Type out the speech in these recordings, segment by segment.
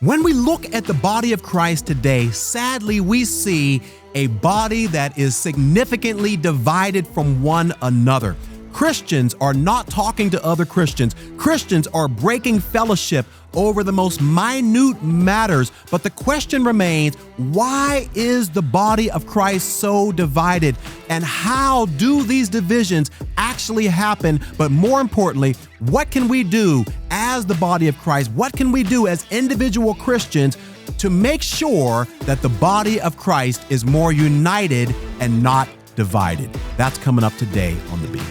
When we look at the body of Christ today, sadly, we see a body that is significantly divided from one another. Christians are not talking to other Christians. Christians are breaking fellowship over the most minute matters. But the question remains, why is the body of Christ so divided? And how do these divisions actually happen? But more importantly, what can we do as the body of Christ? What can we do as individual Christians to make sure that the body of Christ is more united and not divided? That's coming up today on The Beat.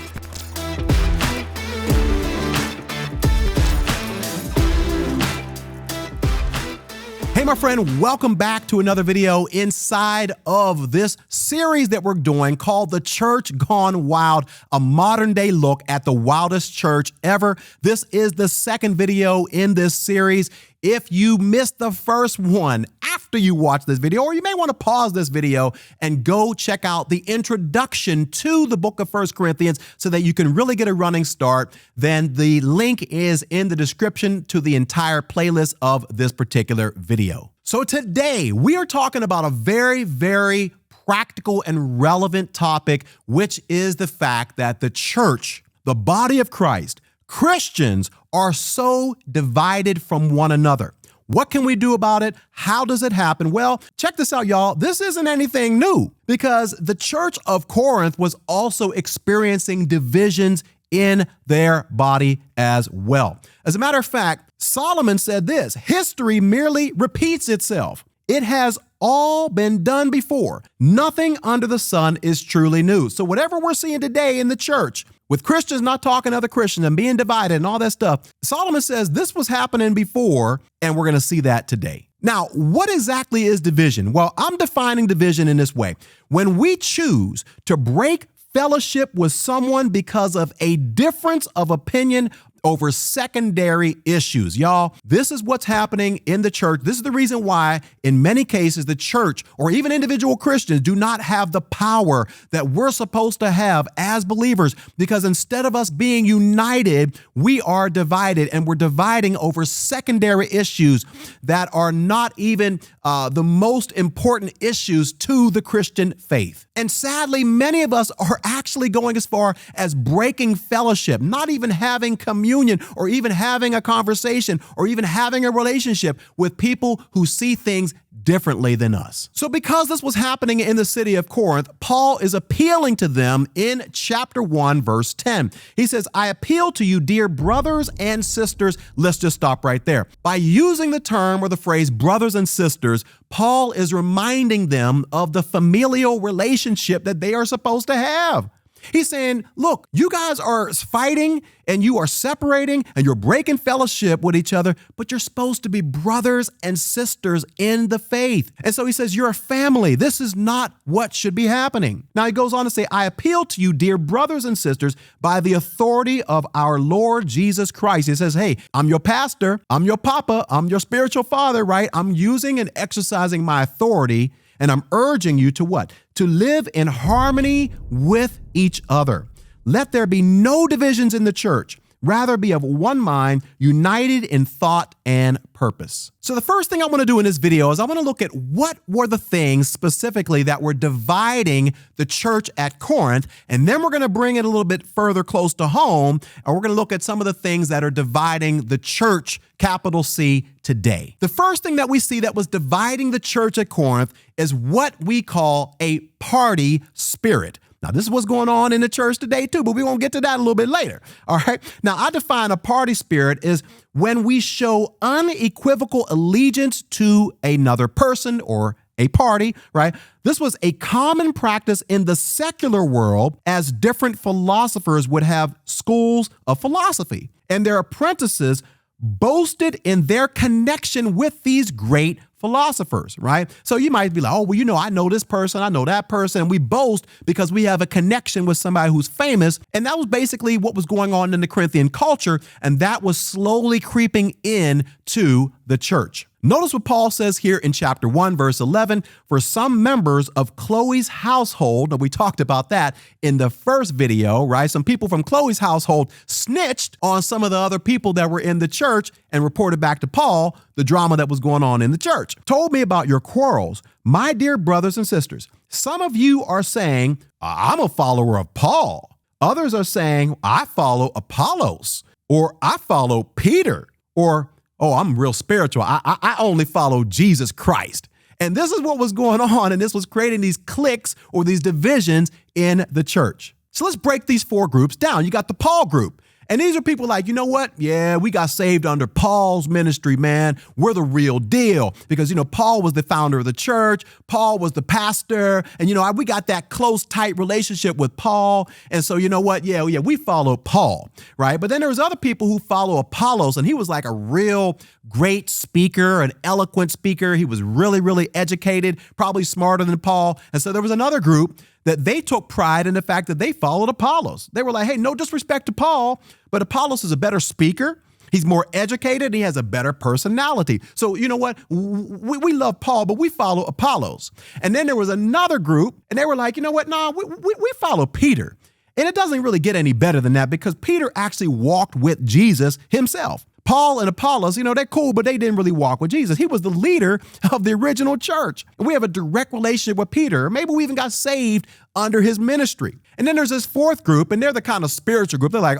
Hey, my friend, welcome back to another video inside of this series that we're doing called The Church Gone Wild, a modern day look at the wildest church ever. This is the second video in this series. If you missed the first one after you watch this video, or you may want to pause this video and go check out the introduction to the book of 1 Corinthians so that you can really get a running start, then the link is in the description to the entire playlist of this particular video. So today we are talking about a very, very practical and relevant topic, which is the fact that the church, the body of Christ, Christians are so divided from one another. What can we do about it? How does it happen? Well, check this out, y'all. This isn't anything new because the church of Corinth was also experiencing divisions in their body as well. As a matter of fact, Solomon said this: history merely repeats itself. It has all been done before. Nothing under the sun is truly new. So whatever we're seeing today in the church, with Christians not talking to other Christians and being divided and all that stuff, Solomon says this was happening before, and we're going to see that today. Now, what exactly is division? Well, I'm defining division in this way. When we choose to break fellowship with someone because of a difference of opinion over secondary issues. Y'all, this is what's happening in the church. This is the reason why, in many cases, the church or even individual Christians do not have the power that we're supposed to have as believers, because instead of us being united, we are divided, and we're dividing over secondary issues that are not even the most important issues to the Christian faith. And sadly, many of us are actually going as far as breaking fellowship, not even having communion, or even having a conversation, or even having a relationship with people who see things differently than us. So because this was happening in the city of Corinth, Paul is appealing to them in chapter 1, verse 10. He says, I appeal to you, dear brothers and sisters. Let's just stop right there. By using the term or the phrase brothers and sisters, Paul is reminding them of the familial relationship that they are supposed to have. He's saying, look, you guys are fighting and you are separating and you're breaking fellowship with each other, but you're supposed to be brothers and sisters in the faith. And so he says, you're a family. This is not what should be happening. Now he goes on to say, I appeal to you, dear brothers and sisters, by the authority of our Lord Jesus Christ. He says, hey, I'm your pastor. I'm your papa. I'm your spiritual father, right? I'm using and exercising my authority. And I'm urging you to what? To live in harmony with each other. Let there be no divisions in the church. Rather be of one mind, united in thought and purpose. So the first thing I want to do in this video is I want to look at what were the things specifically that were dividing the church at Corinth. And then we're going to bring it a little bit further close to home. And we're going to look at some of the things that are dividing the church, capital C, today. The first thing that we see that was dividing the church at Corinth is what we call a party spirit. Now, this is what's going on in the church today, too, but we won't get to that a little bit later. All right. Now, I define a party spirit is when we show unequivocal allegiance to another person or a party, right? This was a common practice in the secular world, as different philosophers would have schools of philosophy, and their apprentices boasted in their connection with these great philosophers, right? So you might be like, oh, well, I know this person, I know that person, and we boast because we have a connection with somebody who's famous. And that was basically what was going on in the Corinthian culture, and that was slowly creeping in to the church. Notice what Paul says here in chapter 1, verse 11, for some members of Chloe's household, and we talked about that in the first video, right? Some people from Chloe's household snitched on some of the other people that were in the church and reported back to Paul the drama that was going on in the church. Told me about your quarrels. My dear brothers and sisters, some of you are saying, I'm a follower of Paul. Others are saying, I follow Apollos, or I follow Peter, or, oh, I'm real spiritual. I only follow Jesus Christ. And this is what was going on, and this was creating these cliques or these divisions in the church. So let's break these four groups down. You got the Paul group. And these are people like, you know what? Yeah, we got saved under Paul's ministry, man. We're the real deal. Because, Paul was the founder of the church. Paul was the pastor. And, we got that close, tight relationship with Paul. And so, you know what? Yeah, we follow Paul, right? But then there was other people who follow Apollos, and he was like a real great speaker, an eloquent speaker. He was really, really educated, probably smarter than Paul. And so there was another group that they took pride in the fact that they followed Apollos. They were like, hey, no disrespect to Paul, but Apollos is a better speaker. He's more educated. And he has a better personality. So you know what? We love Paul, but we follow Apollos. And then there was another group, and they were like, you know what? No, we follow Peter. And it doesn't really get any better than that because Peter actually walked with Jesus himself. Paul and Apollos, they're cool, but they didn't really walk with Jesus. He was the leader of the original church. We have a direct relationship with Peter. Maybe we even got saved under his ministry. And then there's this fourth group, and they're the kind of spiritual group. They're like,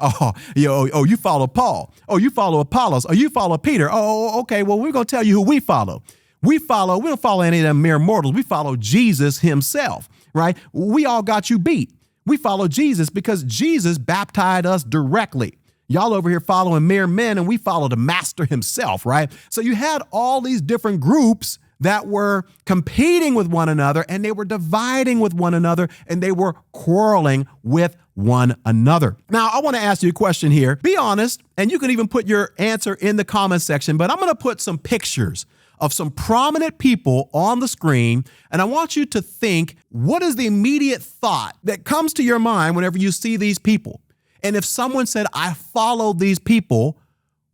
you follow Paul. Oh, you follow Apollos. Oh, you follow Peter. Oh, okay, well, we're going to tell you who we follow. We don't follow any of them mere mortals. We follow Jesus himself, right? We all got you beat. We follow Jesus because Jesus baptized us directly. Y'all over here following mere men, and we follow the master himself, right? So you had all these different groups that were competing with one another, and they were dividing with one another, and they were quarreling with one another. Now, I want to ask you a question here. Be honest, and you can even put your answer in the comment section, but I'm going to put some pictures of some prominent people on the screen, and I want you to think, what is the immediate thought that comes to your mind whenever you see these people? And if someone said, I follow these people,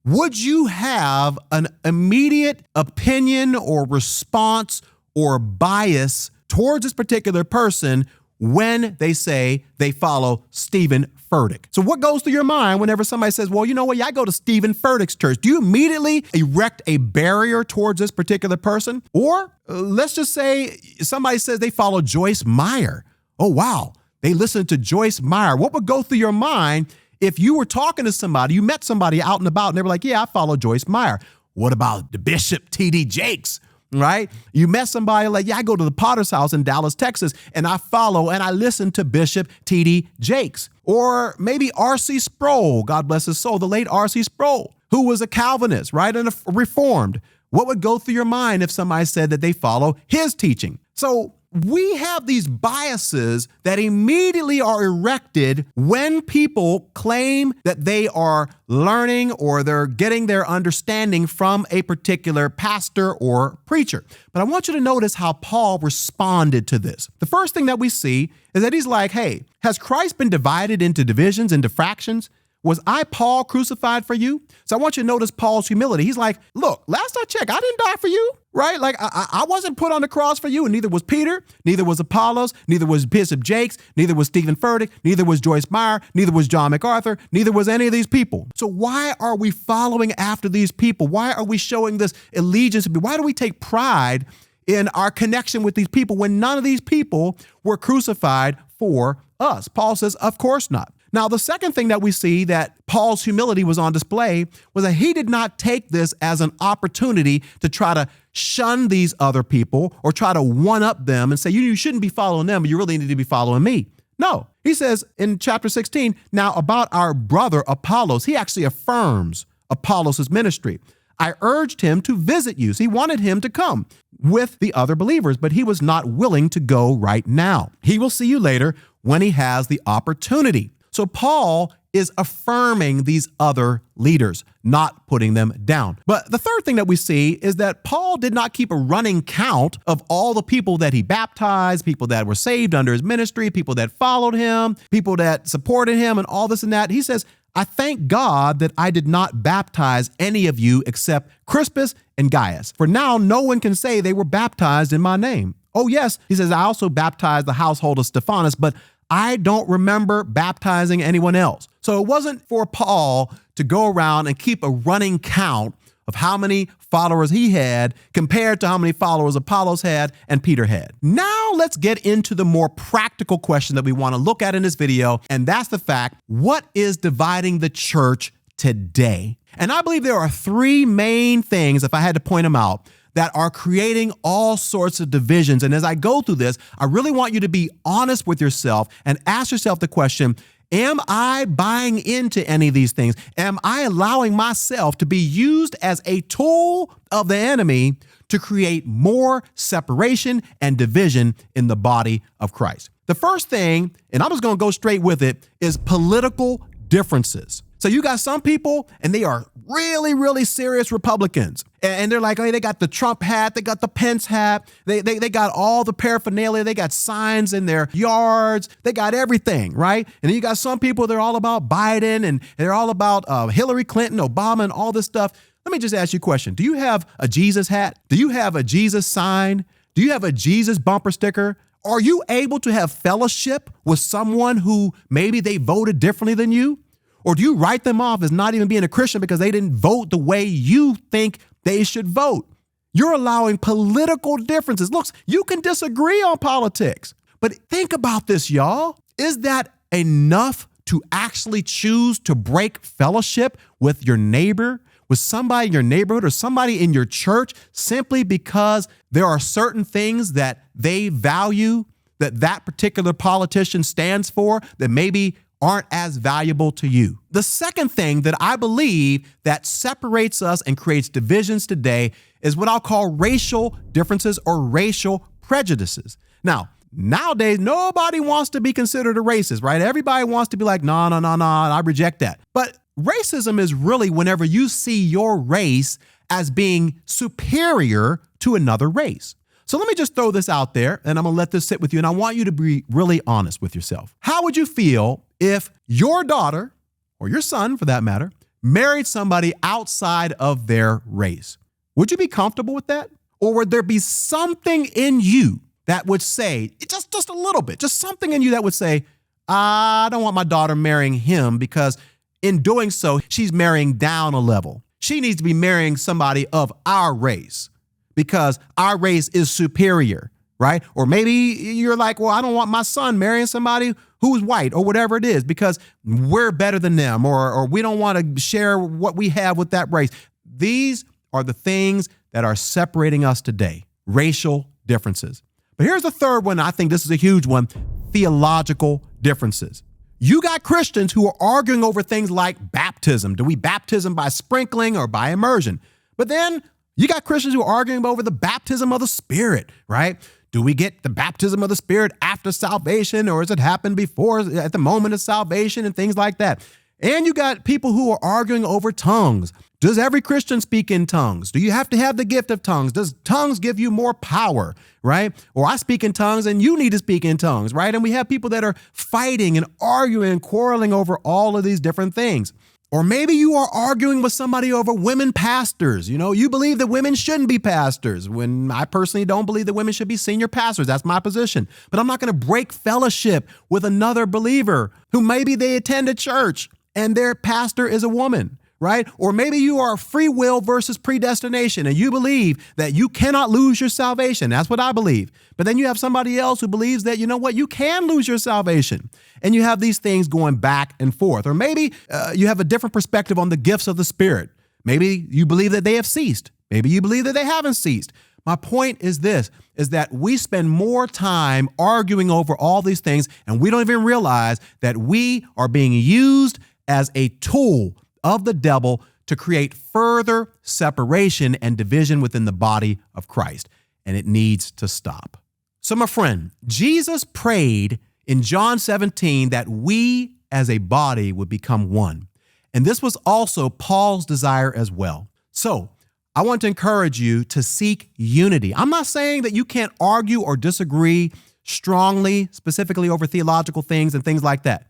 would you have an immediate opinion or response or bias towards this particular person when they say they follow Stephen Furtick? So what goes through your mind whenever somebody says, well, you know what? Yeah, I go to Stephen Furtick's church. Do you immediately erect a barrier towards this particular person? Or let's just say somebody says they follow Joyce Meyer. Oh, wow. They listen to Joyce Meyer. What would go through your mind if you were talking to somebody, you met somebody out and about, and they were like, yeah, I follow Joyce Meyer. What about the Bishop T.D. Jakes, right? You met somebody like, yeah, I go to the Potter's House in Dallas, Texas, and I follow and I listen to Bishop T.D. Jakes. Or maybe R.C. Sproul, God bless his soul, the late R.C. Sproul, who was a Calvinist, right, and a Reformed. What would go through your mind if somebody said that they follow his teaching? So we have these biases that immediately are erected when people claim that they are learning or they're getting their understanding from a particular pastor or preacher. But I want you to notice how Paul responded to this. The first thing that we see is that he's like, hey, has Christ been divided into divisions, into fractions? Was I, Paul, crucified for you? So I want you to notice Paul's humility. He's like, look, last I checked, I didn't die for you, right? Like I wasn't put on the cross for you, and neither was Peter, neither was Apollos, neither was Bishop Jakes, neither was Stephen Furtick, neither was Joyce Meyer, neither was John MacArthur, neither was any of these people. So why are we following after these people? Why are we showing this allegiance? Why do we take pride in our connection with these people when none of these people were crucified for us? Paul says, of course not. Now, the second thing that we see that Paul's humility was on display was that he did not take this as an opportunity to try to shun these other people or try to one-up them and say, you shouldn't be following them, but you really need to be following me. No, he says in chapter 16, now about our brother Apollos, he actually affirms Apollos' ministry. I urged him to visit you. So he wanted him to come with the other believers, but he was not willing to go right now. He will see you later when he has the opportunity. So Paul is affirming these other leaders, not putting them down. But the third thing that we see is that Paul did not keep a running count of all the people that he baptized, people that were saved under his ministry, people that followed him, people that supported him, and all this and that. He says, I thank God that I did not baptize any of you except Crispus and Gaius. For now, no one can say they were baptized in my name. Oh, yes, he says, I also baptized the household of Stephanas, but I don't remember baptizing anyone else. So it wasn't for Paul to go around and keep a running count of how many followers he had compared to how many followers Apollos had and Peter had. Now let's get into the more practical question that we want to look at in this video, and that's the fact, what is dividing the church today? And I believe there are three main things, if I had to point them out, that are creating all sorts of divisions. And as I go through this, I really want you to be honest with yourself and ask yourself the question, am I buying into any of these things? Am I allowing myself to be used as a tool of the enemy to create more separation and division in the body of Christ? The first thing, and I'm just going to go straight with it, is political differences. So you got some people, and they are really, really serious Republicans. And they're like, hey, they got the Trump hat, they got the Pence hat, they got all the paraphernalia, they got signs in their yards, they got everything, right? And then you got some people, they're all about Biden, and they're all about Hillary Clinton, Obama, and all this stuff. Let me just ask you a question. Do you have a Jesus hat? Do you have a Jesus sign? Do you have a Jesus bumper sticker? Are you able to have fellowship with someone who maybe they voted differently than you? Or do you write them off as not even being a Christian because they didn't vote the way you think they should vote? You're allowing political differences. Look, you can disagree on politics, but think about this, y'all. Is that enough to actually choose to break fellowship with your neighbor, with somebody in your neighborhood or somebody in your church simply because there are certain things that they value that particular politician stands for that maybe aren't as valuable to you? The second thing that I believe that separates us and creates divisions today is what I'll call racial differences or racial prejudices. Now, nowadays, nobody wants to be considered a racist, right? Everybody wants to be like, no, I reject that. But racism is really whenever you see your race as being superior to another race. So let me just throw this out there, and I'm going to let this sit with you, and I want you to be really honest with yourself. How would you feel if your daughter, or your son for that matter, married somebody outside of their race? Would you be comfortable with that? Or would there be something in you that would say, just a little bit, just something in you that would say, I don't want my daughter marrying him because in doing so, she's marrying down a level. She needs to be marrying somebody of our race, because our race is superior, right? Or maybe you're like, well, I don't want my son marrying somebody who's white or whatever it is because we're better than them, or we don't want to share what we have with that race. These are the things that are separating us today, racial differences. But here's the third one. I think this is a huge one, theological differences. You got Christians who are arguing over things like baptism. Do we baptism by sprinkling or by immersion? But then you got Christians who are arguing over the baptism of the Spirit, right? Do we get the baptism of the Spirit after salvation, or does it happen before, at the moment of salvation, and things like that? And you got people who are arguing over tongues. Does every Christian speak in tongues? Do you have to have the gift of tongues? Does tongues give you more power, right? Or I speak in tongues and you need to speak in tongues, right? And we have people that are fighting and arguing and quarreling over all of these different things. Or maybe you are arguing with somebody over women pastors. You know, you believe that women shouldn't be pastors, when I personally don't believe that women should be senior pastors. That's my position. But I'm not going to break fellowship with another believer who maybe they attend a church and their pastor is a woman, right? Or maybe you are free will versus predestination, and you believe that you cannot lose your salvation. That's what I believe. But then you have somebody else who believes that, you know what, you can lose your salvation. And you have these things going back and forth. Or maybe you have a different perspective on the gifts of the Spirit. Maybe you believe that they have ceased. Maybe you believe that they haven't ceased. My point is this, is that we spend more time arguing over all these things, and we don't even realize that we are being used as a tool of the devil to create further separation and division within the body of Christ. And it needs to stop. So my friend, Jesus prayed in John 17 that we as a body would become one. And this was also Paul's desire as well. So I want to encourage you to seek unity. I'm not saying that you can't argue or disagree strongly, specifically over theological things and things like that.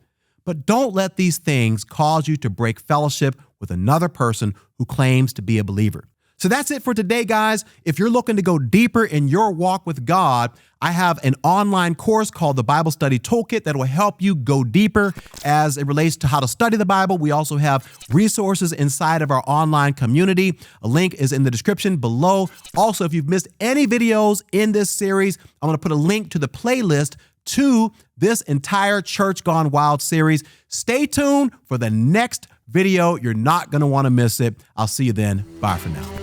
But don't let these things cause you to break fellowship with another person who claims to be a believer. So that's it for today, guys. If you're looking to go deeper in your walk with God, I have an online course called the Bible Study Toolkit that will help you go deeper as it relates to how to study the Bible. We also have resources inside of our online community. A link is in the description below. Also, if you've missed any videos in this series, I'm going to put a link to the playlist to this entire Church Gone Wild series. Stay tuned for the next video. You're not going to want to miss it. I'll see you then. Bye for now.